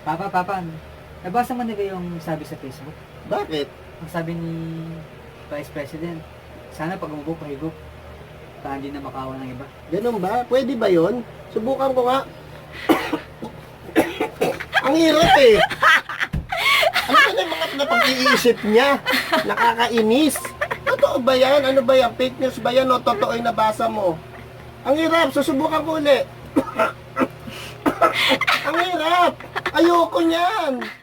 Papa, nabasa mo na ba yung sabi sa Facebook? Bakit? Ang sabi ni Vice President, sana pag umubo, pahigop. Para hindi na makawa ng iba. Ganun ba? Pwede ba yon? Subukan ko nga. Ang hirap eh. Ano ba yung mga napag-iisip niya? Nakakainis. Totoo ba yan? Ano ba yan? Fake news ba yan o totoo yung nabasa mo? Ang hirap. Susubukan ko ulit. Ang hirap. Ayoko niyan.